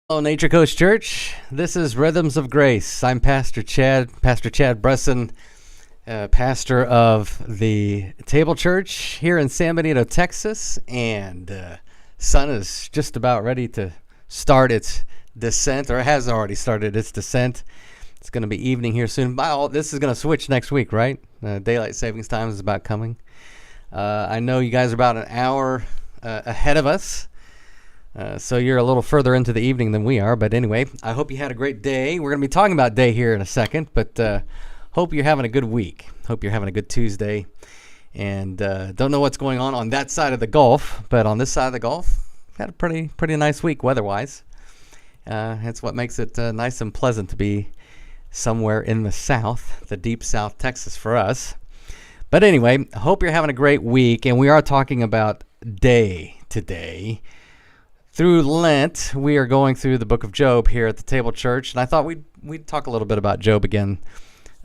Hello, Nature Coast Church. This is Rhythms of Grace. I'm Pastor Chad Bresson, pastor of the Table Church here in San Benito, Texas, and sun is just about ready to start its descent, or has already started its descent. It's going to be evening here soon. This is going to switch next week, right? Daylight savings time is about coming. I know you guys are about an hour ahead of us. So you're a little further into the evening than we are. But anyway, I hope you had a great day. We're going to be talking about day here in a second, but hope you're having a good week. Hope you're having a good Tuesday. And don't know what's going on that side of the Gulf, but on this side of the Gulf, we've had a pretty nice week weather-wise. That's what makes it nice and pleasant to be somewhere in the South, the deep South Texas for us. But anyway, I hope you're having a great week, and we are talking about day today. Through Lent, we are going through the book of Job here at the Table Church, and I thought we'd talk a little bit about Job again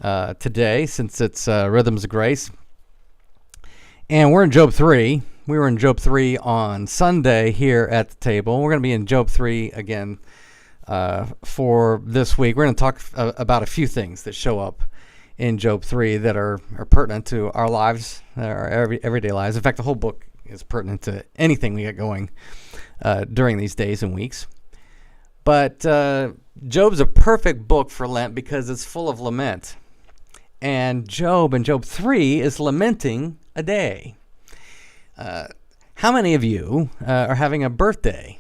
today, since it's Rhythms of Grace. And we're in Job 3. We were in Job 3 on Sunday here at the table. We're going to be in Job 3 again for this week. We're going to talk about a few things that show up in Job 3 that are pertinent to our lives, our everyday lives. In fact, the whole book is pertinent to anything we get going during these days and weeks. But Job's a perfect book for Lent because it's full of lament. And Job in Job 3 is lamenting a day. How many of you are having a birthday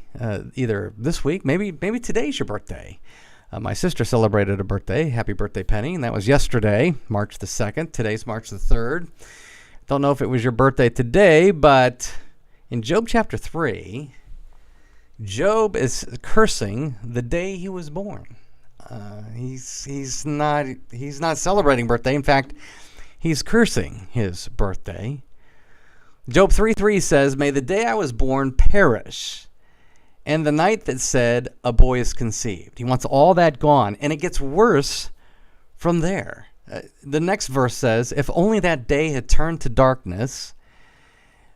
either this week, maybe today's your birthday? My sister celebrated a birthday. Happy birthday, Penny. And that was yesterday, March the 2nd. Today's March the 3rd. Don't know if it was your birthday today, but in Job chapter 3, Job is cursing the day he was born. He's not celebrating birthday. In fact, he's cursing his birthday. Job 3:3 says, "May the day I was born perish, and the night that said, a boy is conceived." He wants all that gone, and it gets worse from there. The next verse says, "If only that day had turned to darkness,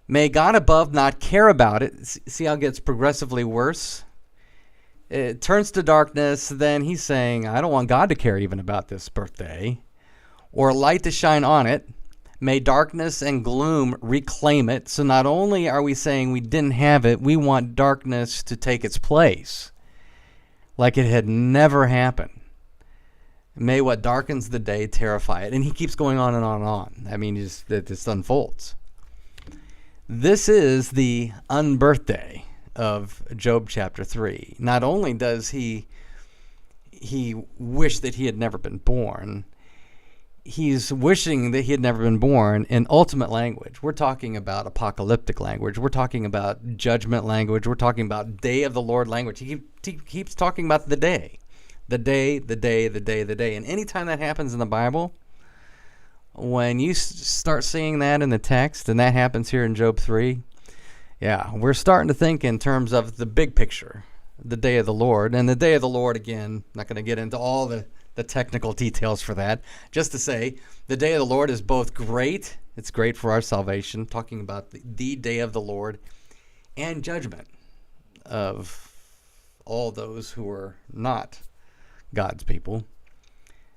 may God above not care about it." See how it gets progressively worse? It turns to darkness, then he's saying, I don't want God to care even about this birthday, or light to shine on it. May darkness and gloom reclaim it. So not only are we saying we didn't have it, we want darkness to take its place, like it had never happened. May what darkens the day terrify it. And he keeps going on and on and on. I mean, it just unfolds. This is the unbirthday of Job chapter 3. Not only does he wish that he had never been born, he's wishing that he had never been born in ultimate language. We're talking about apocalyptic language. We're talking about judgment language. We're talking about day of the Lord language. He keeps talking about the day. The day, the day, the day, the day. And anytime that happens in the Bible, when you start seeing that in the text, and that happens here in Job 3, yeah, we're starting to think in terms of the big picture, the day of the Lord. And the day of the Lord, again, not going to get into all the technical details for that. Just to say, the day of the Lord is both great, it's great for our salvation, talking about the day of the Lord, and judgment of all those who are not God's people,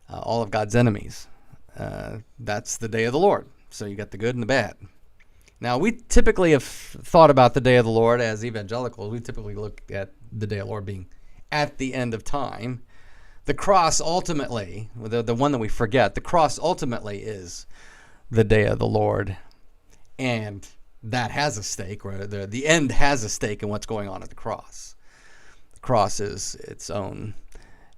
all of God's enemies. That's the day of the Lord. So you got the good and the bad. Now, we typically have thought about the day of the Lord as evangelicals. We typically look at the day of the Lord being at the end of time. The cross ultimately, the one that we forget, the cross ultimately is the day of the Lord. And that has a stake, or the end has a stake in what's going on at the cross. The cross is its own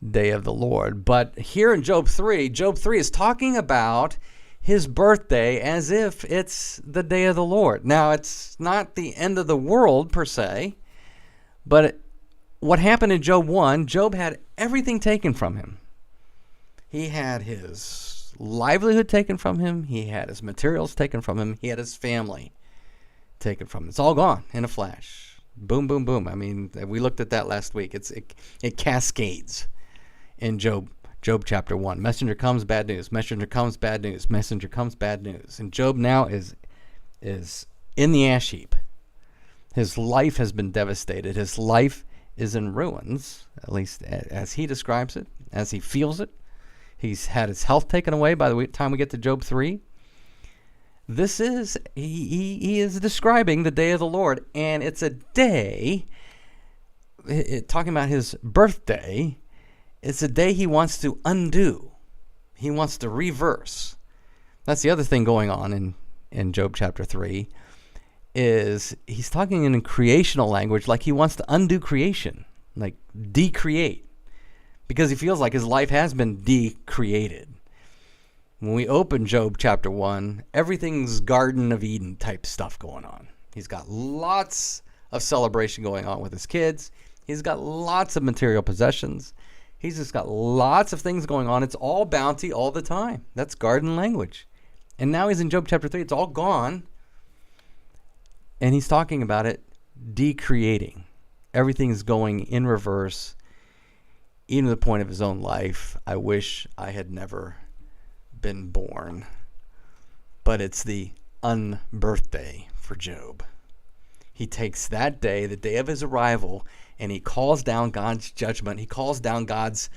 day of the Lord. But here in Job 3 is talking about his birthday as if it's the day of the Lord. Now, it's not the end of the world per se, but what happened in Job 1, Job had everything taken from him. He had his livelihood taken from him. He had his materials taken from him. He had his family taken from him. It's all gone in a flash. Boom, boom, boom. I mean, we looked at that last week. It cascades in Job chapter 1. Messenger comes, bad news. Messenger comes, bad news. Messenger comes, bad news. And Job now is in the ash heap. His life has been devastated. His life is in ruins, at least as he describes it, as he feels it. He's had his health taken away by the time we get to Job 3. This is, he is describing the day of the Lord, and it's a day, talking about his birthday, it's a day he wants to undo. He wants to reverse. That's the other thing going on in Job chapter 3, is he's talking in creational language, like he wants to undo creation, like decreate, because he feels like his life has been decreated. When we open Job chapter 1, everything's Garden of Eden type stuff going on. He's got lots of celebration going on with his kids. He's got lots of material possessions. He's just got lots of things going on. It's all bounty all the time. That's garden language. And now he's in Job chapter 3. It's all gone. And he's talking about it decreating. Everything's going in reverse, even to the point of his own life. I wish I had never been born. But it's the unbirthday for Job. He takes that day, the day of his arrival, and he calls down God's judgment. He calls down God's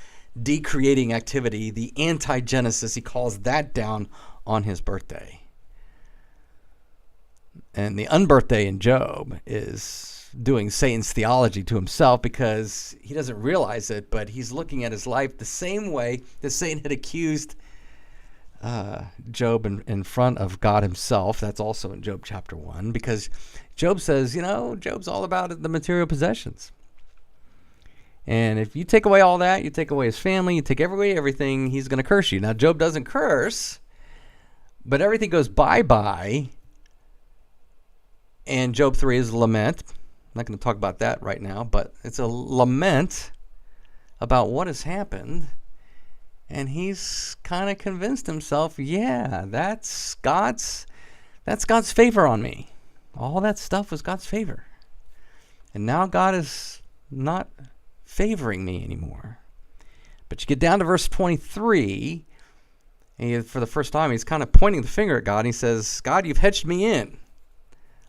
decreating activity, the anti-Genesis. He calls that down on his birthday. And the unbirthday in Job is doing Satan's theology to himself, because he doesn't realize it, but he's looking at his life the same way that Satan had accused Job in front of God himself. That's also in Job chapter 1, because Job says, Job's all about the material possessions. And if you take away all that, you take away his family, you take away everything, he's going to curse you. Now, Job doesn't curse, but everything goes bye-bye. And Job 3 is a lament. I'm not going to talk about that right now, but it's a lament about what has happened. And he's kind of convinced himself, yeah, that's God's favor on me. All that stuff was God's favor. And now God is not favoring me anymore. But you get down to verse 23, and for the first time, he's kind of pointing the finger at God, and he says, God, you've hedged me in.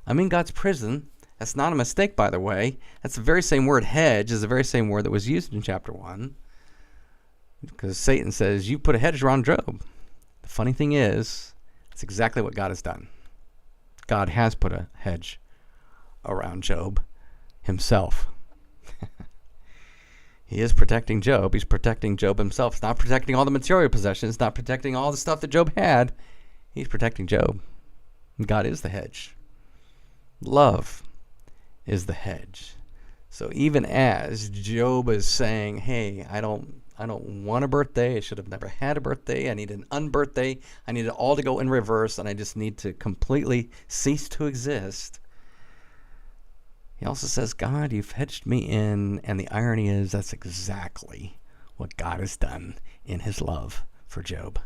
I'm in God's prison. That's not a mistake, by the way. That's the very same word, hedge, is the very same word that was used in chapter 1. Because Satan says, you put a hedge around Job. The funny thing is, it's exactly what God has done. God has put a hedge around Job himself. He is protecting Job. He's protecting Job himself. He's not protecting all the material possessions, not protecting all the stuff that Job had. He's protecting Job. God is the hedge. Love is the hedge. So even as Job is saying, hey, I don't want a birthday. I should have never had a birthday. I need an unbirthday. I need it all to go in reverse, and I just need to completely cease to exist. He also says, God, you've hedged me in, and the irony is that's exactly what God has done in his love for Job.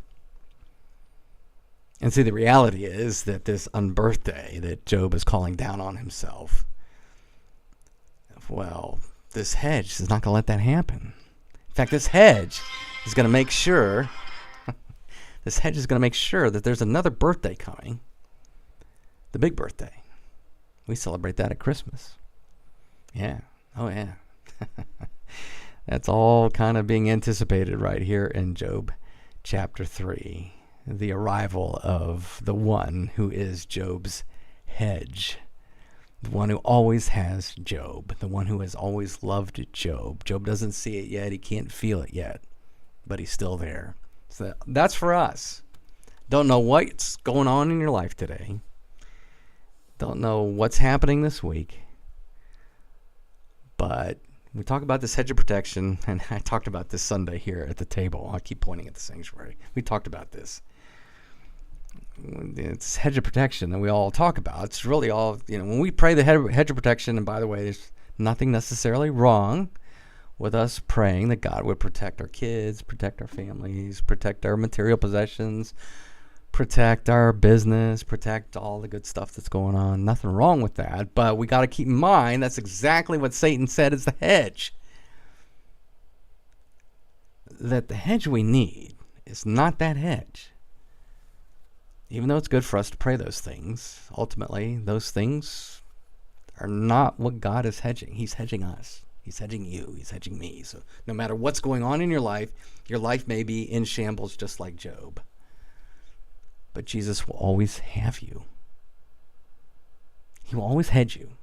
And see, the reality is that this unbirthday that Job is calling down on himself, well, this hedge is not going to let that happen. In fact, this hedge is going to make sure that there's another birthday coming, the big birthday. We celebrate that at Christmas. Yeah. Oh, yeah. That's all kind of being anticipated right here in Job chapter 3. The arrival of the one who is Job's hedge. The one who always has Job. The one who has always loved Job. Job doesn't see it yet. He can't feel it yet. But he's still there. So that's for us. Don't know what's going on in your life today. Don't know what's happening this week. But we talk about this hedge of protection, and I talked about this Sunday here at the table. I keep pointing at the sanctuary. We talked about this. It's hedge of protection that we all talk about. It's really all, when we pray the hedge of protection, and by the way, there's nothing necessarily wrong with us praying that God would protect our kids, protect our families, protect our material possessions, protect our business, protect all the good stuff that's going on. Nothing wrong with that, but we got to keep in mind that's exactly what Satan said is the hedge. That the hedge we need is not that hedge. Even though it's good for us to pray those things, ultimately those things are not what God is hedging. He's hedging us. He's hedging you. He's hedging me. So no matter what's going on in your life may be in shambles just like Job. But Jesus will always have you. He will always hedge you.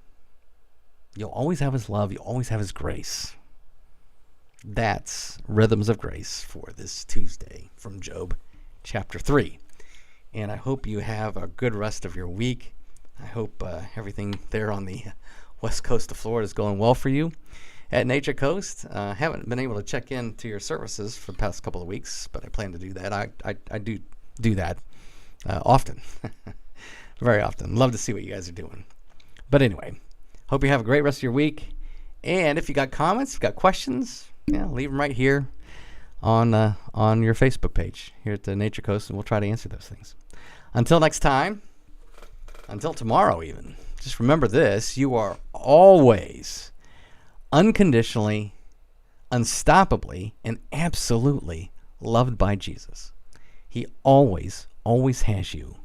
You'll always have his love. You'll always have his grace. That's Rhythms of Grace for this Tuesday from Job chapter 3. And I hope you have a good rest of your week. I hope everything there on the west coast of Florida is going well for you. At Nature Coast, haven't been able to check into your services for the past couple of weeks, but I plan to do that. I do that often, very often. Love to see what you guys are doing. But anyway, hope you have a great rest of your week. And if you got comments, if you got questions, leave them right here on your Facebook page here at the Nature Coast, and we'll try to answer those things. Until next time, until tomorrow even, just remember this: you are always unconditionally, unstoppably, and absolutely loved by Jesus. He always, always has you.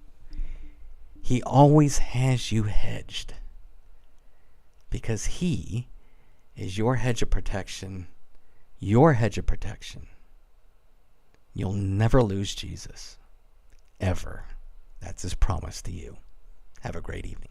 He always has you hedged, because he is your hedge of protection, your hedge of protection. You'll never lose Jesus, ever. That's his promise to you. Have a great evening.